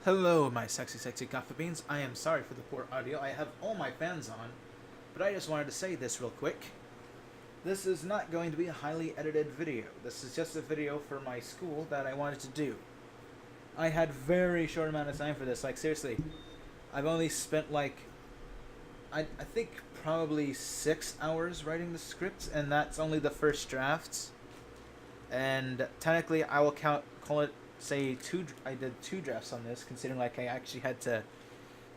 Hello, my sexy coffee beans. I am sorry for the poor audio. I have all my fans on, but I just wanted to say this real quick. This is not going to be a highly edited video. This is just a video for my school that I wanted to do. I had very short amount of time for this. Like, seriously, I've only spent I think probably 6 hours writing the script, and that's only the first drafts. And technically, I will call it, say, two. I did 2 drafts on this, considering like I actually had to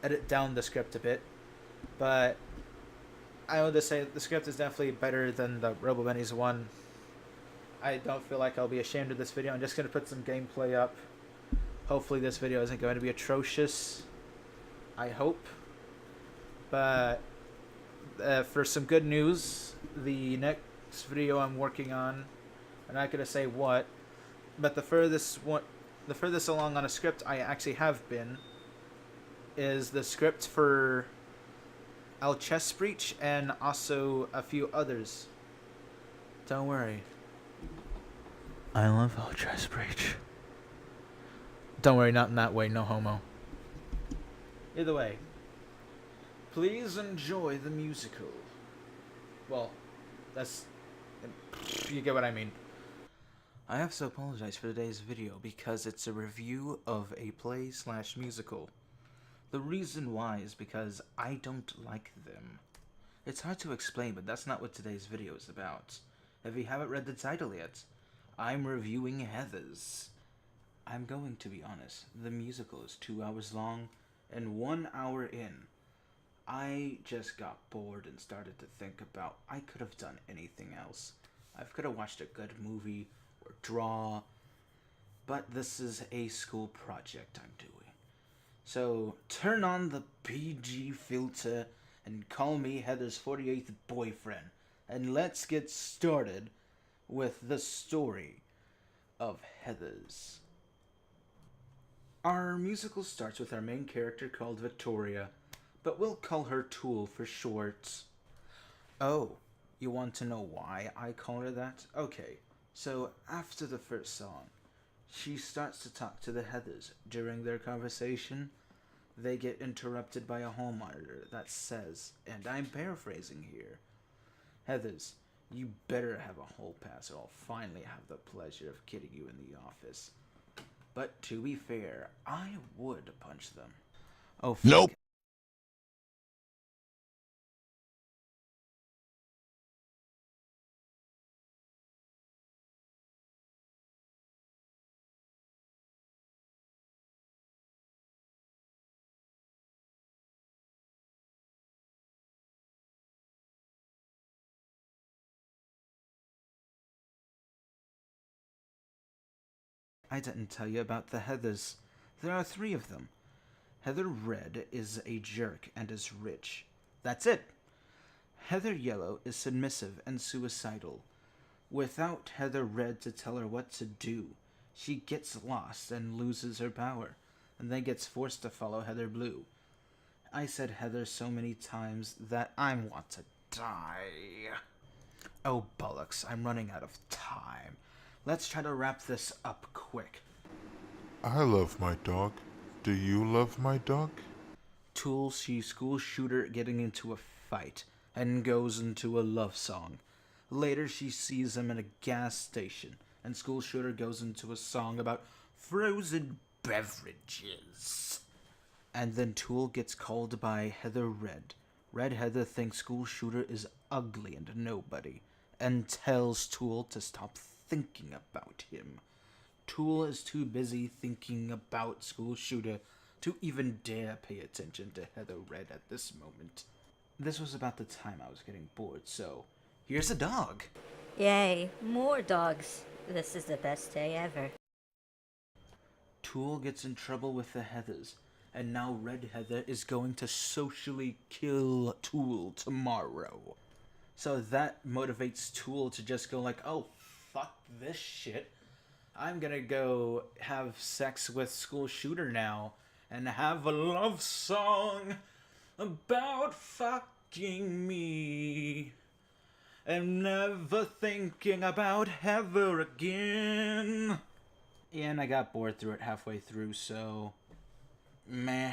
edit down the script a bit. But I will just say the script is definitely better than the Robo Benny's one. I don't feel like I'll be ashamed of this video. I'm just gonna put some gameplay up. Hopefully, this video isn't going to be atrocious. I hope. But for some good news, the next video I'm working on, I'm not gonna say what, but the furthest along on a script I actually have been is the script for Al Chess Breach and also a few others. Don't worry. I love Al Chess Breach. Don't worry, not in that way, no homo. Either way, please enjoy the musical. Well, you get what I mean. I have to apologize for today's video because it's a review of a play/musical. The reason why is because I don't like them. It's hard to explain, but that's not what today's video is about. If you haven't read the title yet, I'm reviewing Heathers. I'm going to be honest, the musical is 2 hours long, and 1 hour in, I just got bored and started to think about I could have done anything else. I could have watched a good movie or draw, but this is a school project I'm doing. So turn on the PG filter and call me Heather's 48th boyfriend, and let's get started with the story of Heathers. Our musical starts with our main character called Victoria, but we'll call her Tool for short. Oh, you want to know why I call her that? Okay, so after the first song, she starts to talk to the Heathers. During their conversation, they get interrupted by a hall monitor that says, and I'm paraphrasing here, "Heathers, you better have a hall pass or I'll finally have the pleasure of kidding you in the office." But to be fair, I would punch them. Oh, fuck. Nope. I didn't tell you about the Heathers. There are 3 of them. Heather Red is a jerk and is rich. That's it. Heather Yellow is submissive and suicidal. Without Heather Red to tell her what to do, she gets lost and loses her power, and then gets forced to follow Heather Blue. I said Heather so many times that I want to die. Oh, bollocks, I'm running out of time. Let's try to wrap this up quick. I love my dog. Do you love my dog? Tool sees school shooter getting into a fight and goes into a love song. Later, she sees him in a gas station, and school shooter goes into a song about frozen beverages. And then Tool gets called by Heather Red. Red Heather thinks school shooter is ugly and nobody, and tells Tool to stop thinking about him. Tool is too busy thinking about school shooter to even dare pay attention to Heather Red at this moment. This was about the time I was getting bored, so here's a dog. Yay, more dogs. This is the best day ever. Tool gets in trouble with the Heathers, and now Red Heather is going to socially kill Tool tomorrow. So that motivates Tool to just go like, oh, fuck this shit. I'm gonna go have sex with school shooter now and have a love song about fucking me and never thinking about Heather again. And I got bored through it halfway through, so meh,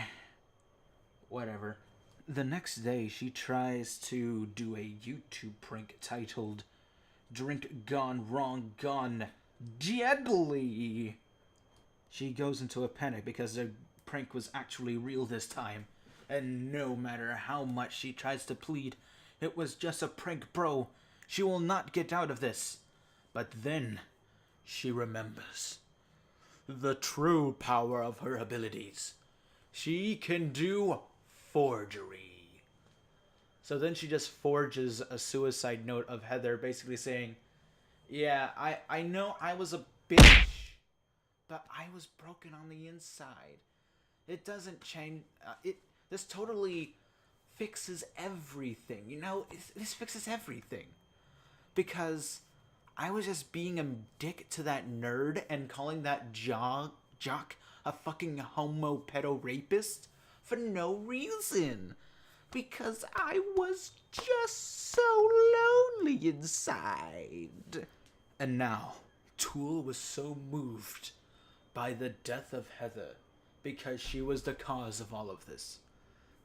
whatever. The next day, she tries to do a YouTube prank titled Drink Gone Wrong Gone Deadly. She goes into a panic because the prank was actually real this time. And no matter how much she tries to plead, it was just a prank, bro. She will not get out of this. But then, she remembers the true power of her abilities. She can do forgery. So then she just forges a suicide note of Heather basically saying, yeah, I know I was a bitch, but I was broken on the inside. It doesn't change. This totally fixes everything. You know, this fixes everything. Because I was just being a dick to that nerd and calling that jock a fucking homo pedo rapist for no reason. Because I was just so lonely inside. And now, Tool was so moved by the death of Heather, because she was the cause of all of this,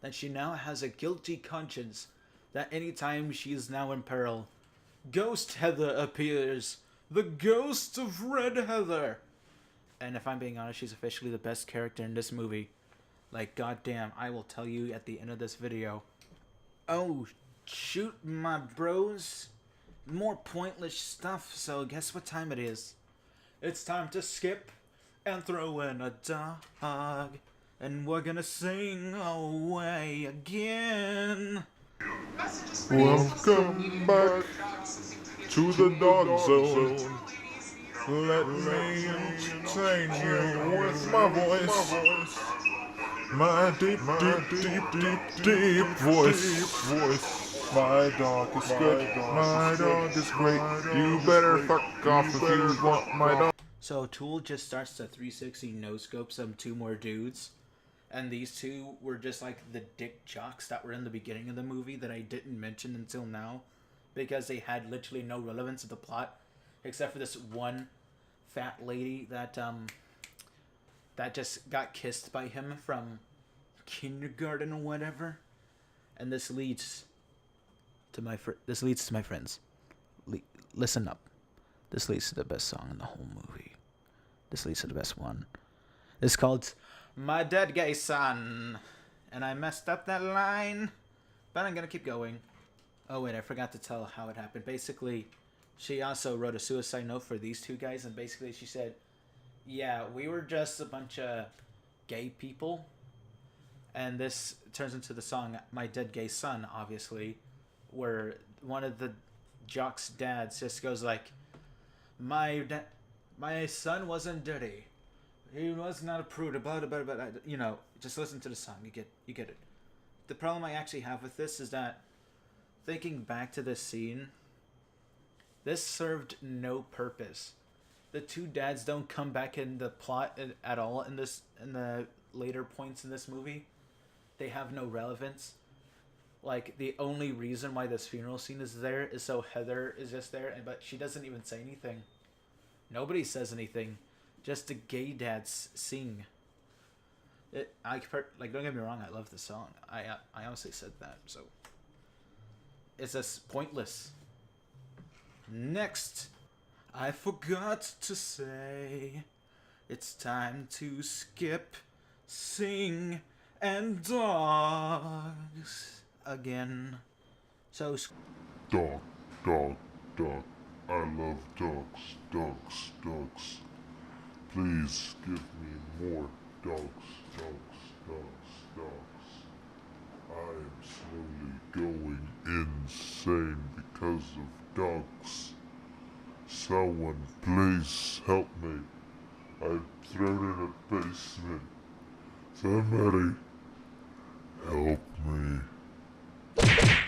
that she now has a guilty conscience that anytime she is now in peril, Ghost Heather appears. The ghost of Red Heather. And if I'm being honest, she's officially the best character in this movie. Like, goddamn, I will tell you at the end of this video. Oh, shoot, my bros. More pointless stuff, so guess what time it is? It's time to skip and throw in a dog. And we're gonna sing away again. Welcome back to the dog zone. Let me entertain you with my voice. My deep voice. My dog is good. My dog is great. You better fuck off if you want my dog. So Tool just starts to 360 no-scope some two more dudes. And these two were just like the dick jocks that were in the beginning of the movie that I didn't mention until now. Because they had literally no relevance to the plot. Except for this one fat lady that just got kissed by him from kindergarten or whatever. And this leads to my friends. Listen up. This leads to the best song in the whole movie. This leads to the best one. It's called My Dead Gay Son. And I messed up that line, but I'm gonna keep going. Oh wait, I forgot to tell how it happened. Basically, she also wrote a suicide note for these two guys, and basically she said, yeah, we were just a bunch of gay people. And this turns into the song My Dead Gay Son, obviously, where one of the jock's dads just goes like, my son wasn't dirty. He was not a prude. Blah, blah, blah, blah. You know, just listen to the song. You get it. The problem I actually have with this is that, thinking back to this scene, this served no purpose. The two dads don't come back in the plot at all in the later points in this movie. They have no relevance. Like, the only reason why this funeral scene is there is so Heather is just there, but she doesn't even say anything. Nobody says anything. Just the gay dads sing. Don't get me wrong, I love the song. I honestly said that, so it's just pointless. Next, I forgot to say, it's time to skip, sing, and dogs again. So, Dog. I love dogs. Please give me more dogs. I am slowly going insane because of dogs. Someone please help me. I'm thrown in a basement. Somebody help me.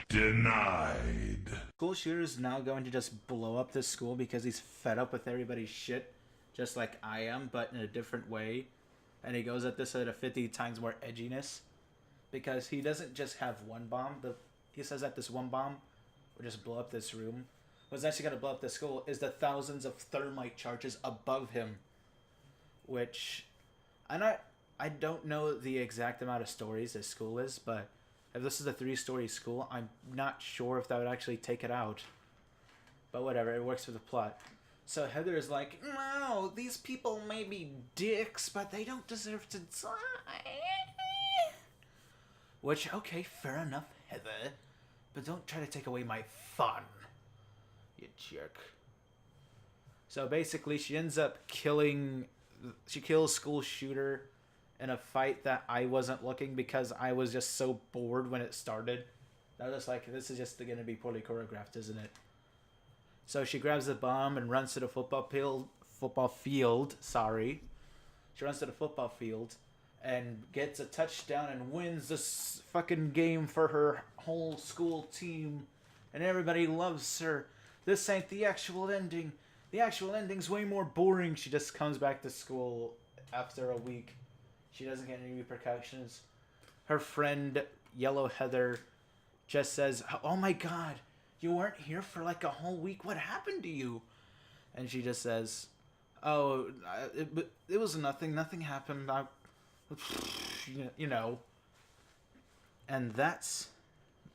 Denied. school shooter is now going to just blow up this school because he's fed up with everybody's shit, just like I am, but in a different way. And he goes at this at a 50 times more edginess, because he doesn't just have one bomb. He says that this one bomb will just blow up this room. What's actually going to blow up the school is the thousands of thermite charges above him, which I don't know the exact amount of stories this school is, but if this is a 3-story school, I'm not sure if that would actually take it out. But whatever, it works for the plot. So Heather is like, no, these people may be dicks, but they don't deserve to die. Which, okay, fair enough, Heather. But don't try to take away my fun, you jerk. So basically, she ends up killing... She kills school shooter in a fight that I wasn't looking because I was just so bored when it started. I was just like, this is just going to be poorly choreographed, isn't it? So she grabs the bomb and runs to the football field. Sorry. She runs to the football field and gets a touchdown and wins this fucking game for her whole school team. And everybody loves her. This ain't the actual ending. The actual ending's way more boring. She just comes back to school after a week. She doesn't get any repercussions. Her friend, Yellow Heather, just says, oh my god, you weren't here for like a whole week. What happened to you? And she just says, oh, it was nothing. Nothing happened. You know. And that's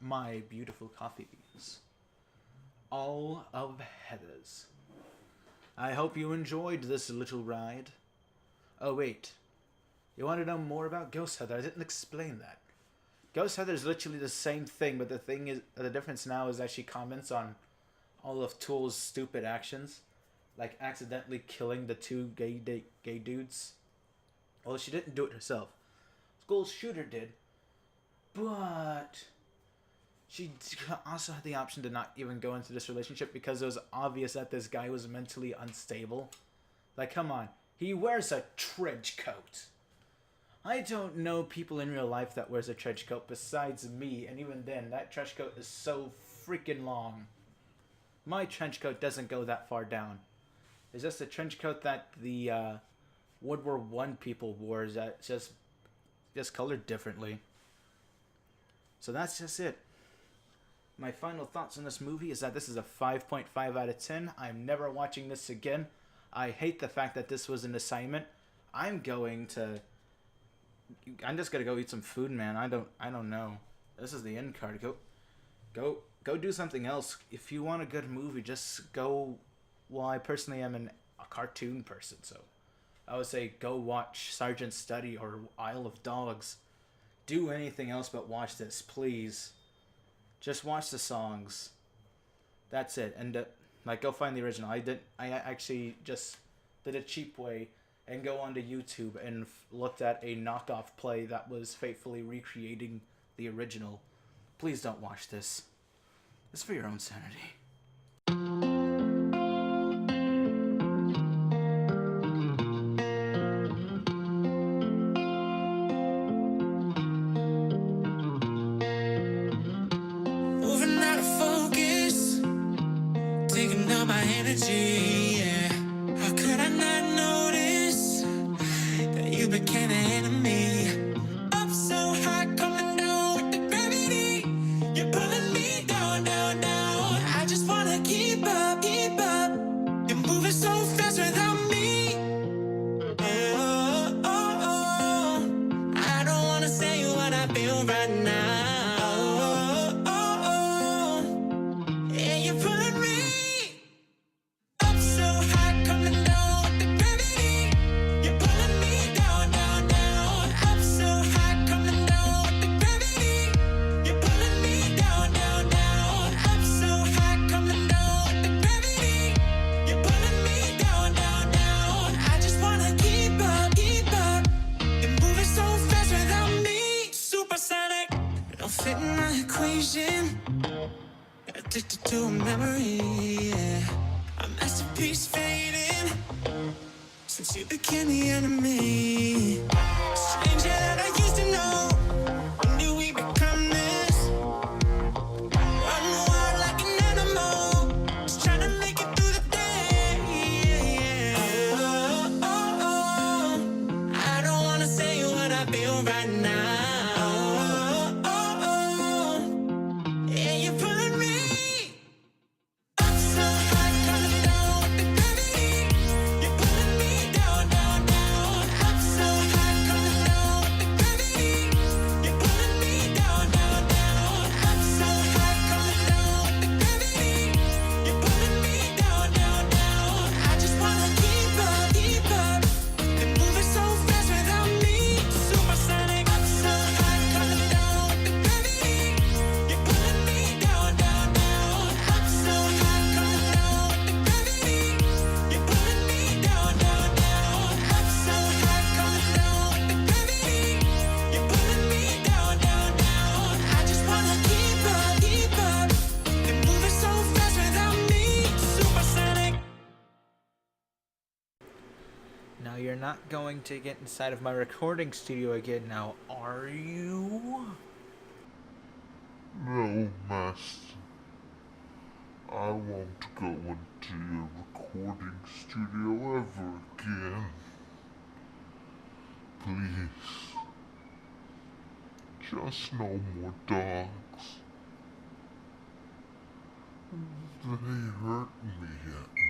my beautiful coffee beans. All of Heather's. I hope you enjoyed this little ride. Oh, wait. You want to know more about Ghost Heather? I didn't explain that. Ghost Heather is literally the same thing, but the difference now is that she comments on all of Tool's stupid actions. Like accidentally killing the 2 gay dudes. Well, she didn't do it herself. School shooter did. But she also had the option to not even go into this relationship because it was obvious that this guy was mentally unstable. Like, come on. He wears a trench coat. I don't know people in real life that wears a trench coat besides me, and even then, that trench coat is so freaking long. My trench coat doesn't go that far down. It's just a trench coat that the World War I people wore, that just colored differently. So that's just it. My final thoughts on this movie is that this is a 5.5 out of 10. I'm never watching this again. I hate the fact that this was an assignment. I'm just gonna go eat some food, man. I don't know. This is the end card. Go do something else. If you want a good movie, just go. Well, I personally am a cartoon person, so I would say go watch Sergeant Study or Isle of Dogs. Do anything else but watch this, please. Just watch the songs. That's it. And go find the original. I actually just did a cheap way and go onto YouTube and looked at a knockoff play that was faithfully recreating the original. Please don't watch this. It's for your own sanity. Moving out of focus, taking all my energy, yeah. How could I not notice that you became an enemy? Up so high, coming down with the gravity. You're pulling me down, down, down. I just wanna keep up, keep up. You're moving so fast without me. Oh, oh, oh. I don't wanna say what I feel right now. Fit in my equation, addicted to a memory, yeah. A masterpiece fading since you became the enemy. Stranger that I used to know, when did we become this? Run wild like an animal, just trying to make it through the day, yeah. Oh, oh, oh, I don't wanna say what I feel right now. Coming down not going to get inside of my recording studio again now, are you? No, Master. I won't go into your recording studio ever again. Please. Just no more dogs. They hurt me.